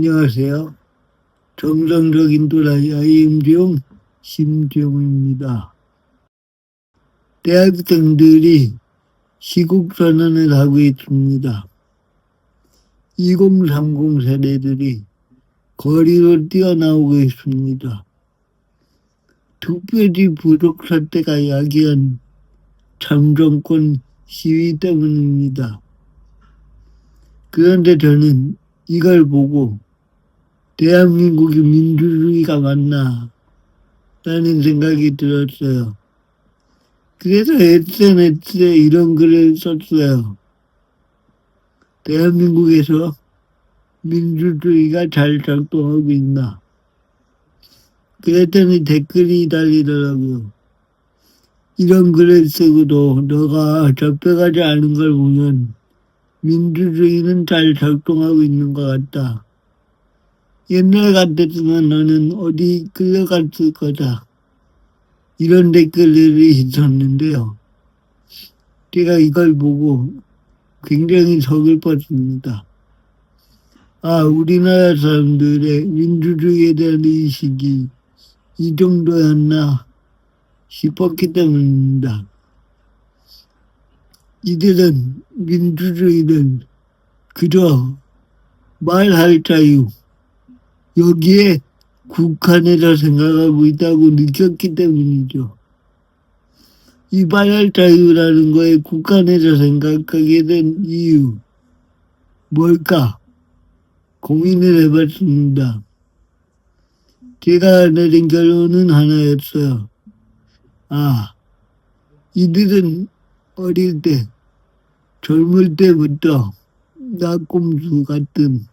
안녕하세요. 정상적인 또라이 임지용 심지용입니다. 대학생들이 시국선언을 하고 있습니다. 2030 세대들이 거리로 뛰어나오고 있습니다. 투표지 부족 사태가 야기한 참정권 시위 때문입니다. 그런데 저는 이걸 보고 대한민국이 민주주의가 맞나 라는 생각이 들었어요. 그래서 SNS에 이런 글을 썼어요. 대한민국에서 민주주의가 잘 작동하고 있나. 그랬더니 댓글이 달리더라고요. 이런 글을 쓰고도 너가 접근하지 않은 걸 보면 민주주의는 잘 작동하고 있는 것 같다. 옛날 같았으면 너는 어디 끌려갔을 거다. 이런 댓글들이 있었는데요. 제가 이걸 보고 굉장히 서글펐습니다. 우리나라 사람들의 민주주의에 대한 의식이 이 정도였나 싶었기 때문입니다. 이들은 민주주의를 그저 말할 자유, 여기에 국한해서 생각하고 있다고 느꼈기 때문이죠. 이 말할 자유라는 거에 국한해서 생각하게 된 이유, 뭘까? 고민을 해봤습니다. 제가 내린 결론은 하나였어요. 이들은 어릴 때, 젊을 때부터 낙곰수 같은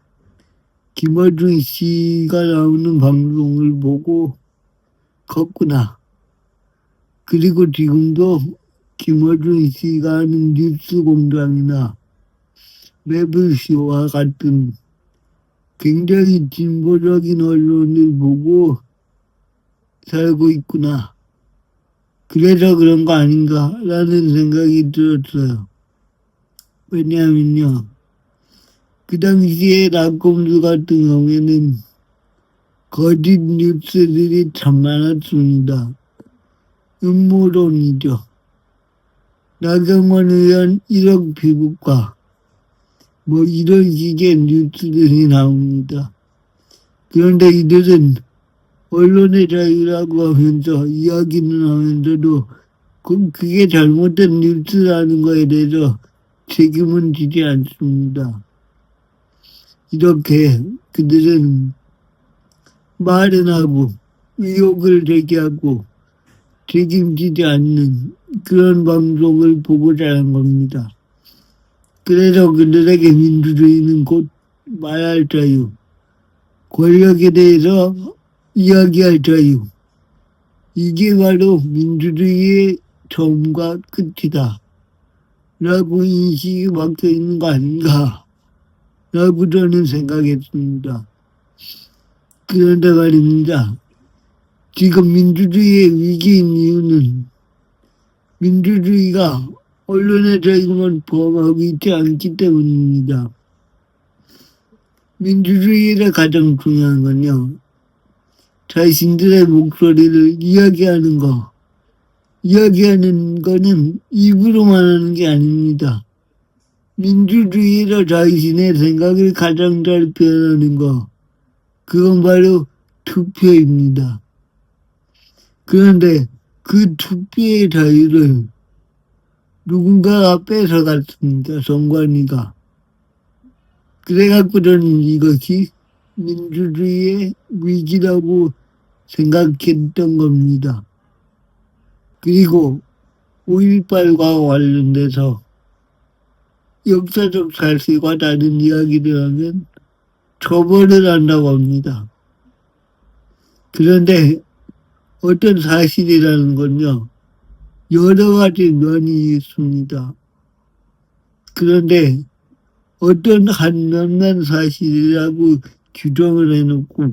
김어준 씨가 나오는 방송을 보고 컸구나. 그리고 지금도 김어준 씨가 하는 뉴스공장이나 매블쇼와 같은 굉장히 진보적인 언론을 보고 살고 있구나. 그래서 그런 거 아닌가라는 생각이 들었어요. 왜냐하면요. 그 당시에 낙곰수 같은 경우에는 거짓 뉴스들이 참 많았습니다. 음모론이죠. 나경원 의원 1억 피부과 이런 식의 뉴스들이 나옵니다. 그런데 이들은 언론의 자유라고 하면서 이야기는 하면서도 그게 잘못된 뉴스라는 거에 대해서 책임은 지지 않습니다. 이렇게 그들은 말은 하고 의혹을 제기하고 책임지지 않는 그런 방송을 보고 자란 겁니다. 그래서 그들에게 민주주의는 곧 말할 자유, 권력에 대해서 이야기할 자유, 이게 바로 민주주의의 처음과 끝이다 라고 인식이 박혀 있는 거 아닌가 라고 저는 생각했습니다. 그런데 말입니다. 지금 민주주의의 위기인 이유는 민주주의가 언론의 자유만 포함하고 있지 않기 때문입니다. 민주주의의 가장 중요한 건요. 자신들의 목소리를 이야기하는 거. 이야기하는 거는 입으로만 하는 게 아닙니다. 민주주의로 자신의 생각을 가장 잘 표현하는 거. 그건 바로 투표입니다. 그런데 그 투표의 자유를 누군가가 뺏어갔습니다. 선관위가. 그래갖고 저는 이것이 민주주의의 위기라고 생각했던 겁니다. 그리고 5.18과 관련돼서 역사적 사실과 다른 이야기를 하면 처벌을 한다고 합니다. 그런데 어떤 사실이라는 건요. 여러 가지 면이 있습니다. 그런데 어떤 한 면만 사실이라고 규정을 해놓고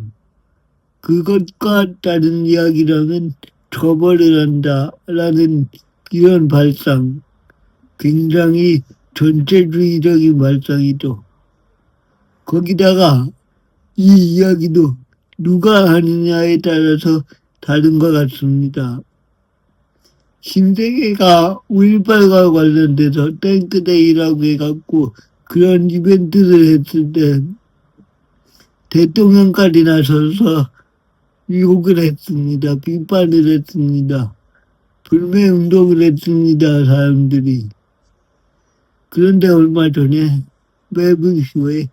그것과 다른 이야기라면 처벌을 한다라는 이런 발상, 굉장히 전체주의적인 발상이죠. 거기다가 이 이야기도 누가 하느냐에 따라서 다른 것 같습니다. 신세계가 5.18과 관련돼서 탱크데이라고 해갖고 그런 이벤트를 했을 때 대통령까지 나서서 욕을 했습니다. 비판을 했습니다. 불매운동을 했습니다. 사람들이. 그런데 얼마 전에 매블쇼에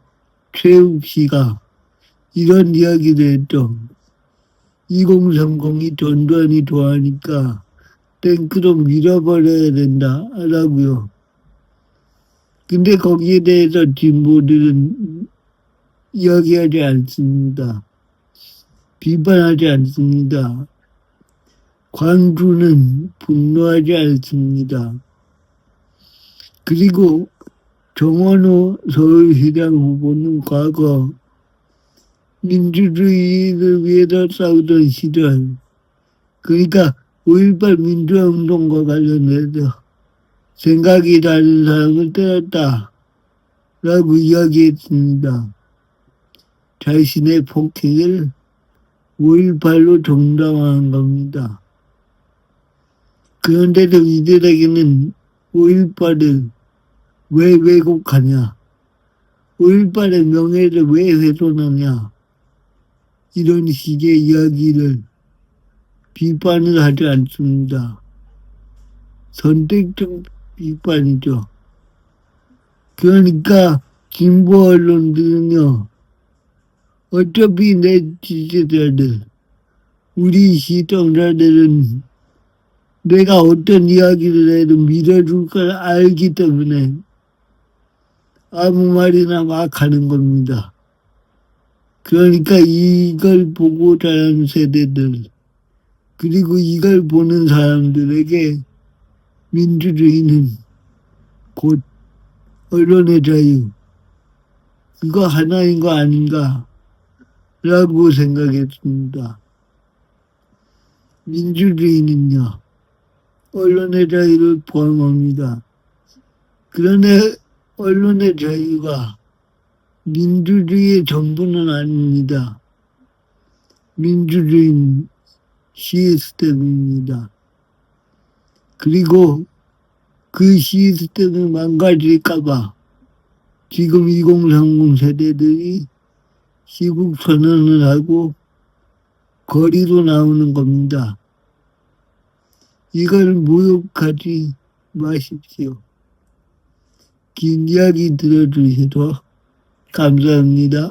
최욱 씨가 이런 이야기를 했죠. 2030이 전두환이 좋아하니까 탱크로 밀어버려야 된다 라고요. 근데 거기에 대해서 진보들은 이야기하지 않습니다. 비판하지 않습니다. 광주는 분노하지 않습니다. 그리고 정원호 서울시장 후보는 과거 민주주의를 위해서 싸우던 시절, 그러니까 5.18 민주화운동과 관련해서 생각이 다른 사람을 때렸다 라고 이야기했습니다. 자신의 폭행을 5.18로 정당화한 겁니다. 그런데도 이들에게는 5.18을 왜 왜곡하냐, 5.18의 명예를 왜 훼손하냐, 이런 식의 이야기를 비판을 하지 않습니다. 선택적 비판이죠. 그러니까 진보 언론들은요, 어차피 내 지지자들, 우리 시청자들은 내가 어떤 이야기를 해도 믿어줄 걸 알기 때문에 아무 말이나 막 하는 겁니다. 그러니까 이걸 보고 자란 세대들, 그리고 이걸 보는 사람들에게 민주주의는 곧 언론의 자유, 그거 하나인 거 아닌가 라고 생각했습니다. 민주주의는요, 언론의 자유를 포함합니다. 그런데 언론의 자유가 민주주의의 전부는 아닙니다. 민주주의는 시스템입니다. 그리고 그 시스템을 망가질까봐 지금 2030 세대들이 시국 선언을 하고 거리로 나오는 겁니다. 이걸 모욕하지 마십시오. 긴 이야기 들어주셔서 감사합니다.